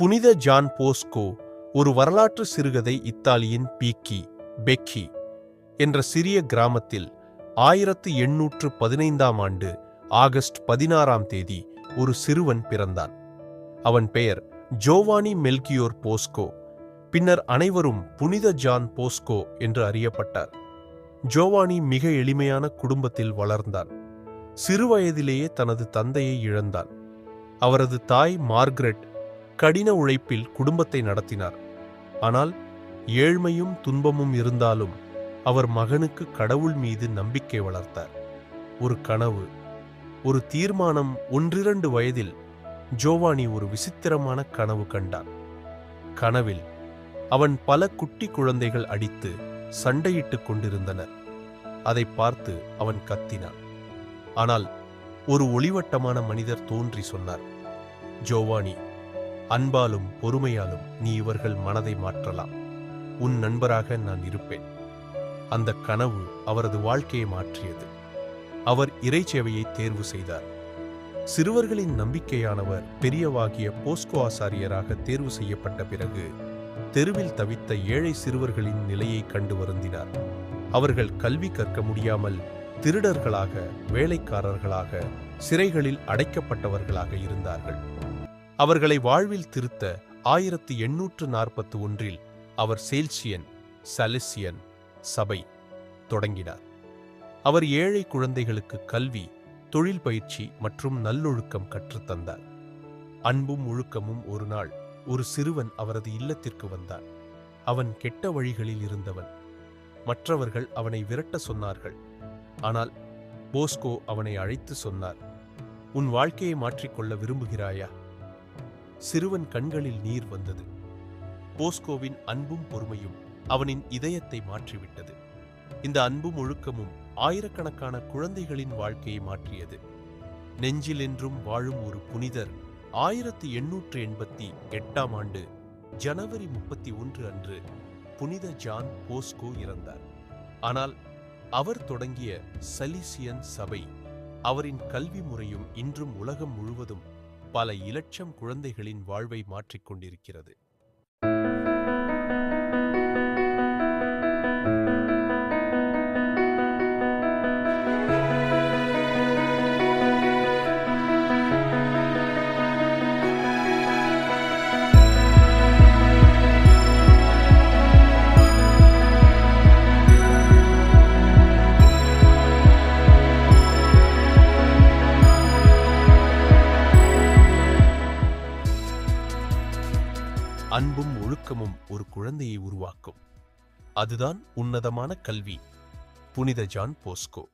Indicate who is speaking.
Speaker 1: புனித John Bosco ஒரு வரலாற்று சிறுகதை. இத்தாலியின் பெக்கி என்ற சிறிய கிராமத்தில் 1815ஆம் ஆண்டு ஆகஸ்ட் 16ஆம் தேதி ஒரு சிறுவன் பிறந்தான். அவன் பெயர் ஜோவானி மெல்கியோர் போஸ்கோ. பின்னர் அனைவரும் புனித ஜான் போஸ்கோ என்று அறியப்பட்டார். ஜோவானி மிக எளிமையான குடும்பத்தில் வளர்ந்தான். சிறுவயதிலேயே தனது தந்தையை இழந்தான். அவரது தாய் மார்கரெட் கடின உழைப்பில் குடும்பத்தை நடத்தினார். ஆனால் ஏழ்மையும் துன்பமும் இருந்தாலும் அவர் மகனுக்கு கடவுள் மீது நம்பிக்கை வளர்த்தார். ஒரு கனவு, ஒரு தீர்மானம். 1-2 வயதில் ஜோவானி ஒரு விசித்திரமான கனவு கண்டான். கனவில் அவன் பல குட்டி குழந்தைகள் அடித்து சண்டையிட்டுக் கொண்டிருந்தனர். அதை பார்த்து அவன் கத்தினான். ஆனால் ஒரு ஒளிவட்டமான மனிதர் தோன்றி சொன்னார், ஜோவானி, அன்பாலும் பொறுமையாலும் நீ இவர்கள் மனதை மாற்றலாம். உன் நண்பராக நான் இருப்பேன். அந்த கனவு அவரது வாழ்க்கையை மாற்றியது. அவர் இறைச்சேவையை தேர்வு செய்தார். சிறுவர்களின் நம்பிக்கையானவர் பெரியவாகிய போஸ்கோ ஆசாரியராக தேர்வு செய்யப்பட்ட பிறகு தெருவில் தவித்த ஏழை சிறுவர்களின் நிலையை கண்டு வருந்தினார். அவர்கள் கல்வி கற்க முடியாமல் திருடர்களாக, வேலைக்காரர்களாக, சிறைகளில் அடைக்கப்பட்டவர்களாக இருந்தார்கள். அவர்களை வாழ்வில் திருத்த 1841இல் அவர் சலேசியன் சபை தொடங்கினார். அவர் ஏழை குழந்தைகளுக்கு கல்வி, தொழில் பயிற்சி மற்றும் நல்லொழுக்கம் கற்றுத்தந்தார். அன்பும் ஒழுக்கமும். ஒரு நாள் ஒரு சிறுவன் அவரது இல்லத்திற்கு வந்தான். அவன் கெட்ட வழிகளில் இருந்தவன். மற்றவர்கள் அவனை விரட்ட சொன்னார்கள். ஆனால் போஸ்கோ அவனை அழைத்து சொன்னார், உன் வாழ்க்கையை மாற்றிக்கொள்ள விரும்புகிறாயா? சிறுவன் கண்களில் நீர் வந்தது. போஸ்கோவின் அன்பும் பொறுமையும் அவனின் இதயத்தை மாற்றிவிட்டது. இந்த அன்பும் ஒழுக்கமும் ஆயிரக்கணக்கான குழந்தைகளின் வாழ்க்கையை மாற்றியது. நெஞ்சிலென்றும் வாழும் ஒரு புனிதர் 1888ஆம் ஆண்டு ஜனவரி 31 அன்று புனித ஜான் போஸ்கோ இறந்தார். ஆனால் அவர் தொடங்கிய சலீசியன் சபை, அவரின் கல்வி முறையும் இன்றும் உலகம் முழுவதும் பல இலட்சம் குழந்தைகளின் வாழ்வை மாற்றிக்கொண்டிருக்கிறது. அன்பும் ஒழுக்கமும் ஒரு குழந்தையை உருவாக்கும். அதுதான் உன்னதமான கல்வி. புனித ஜான் போஸ்கோ.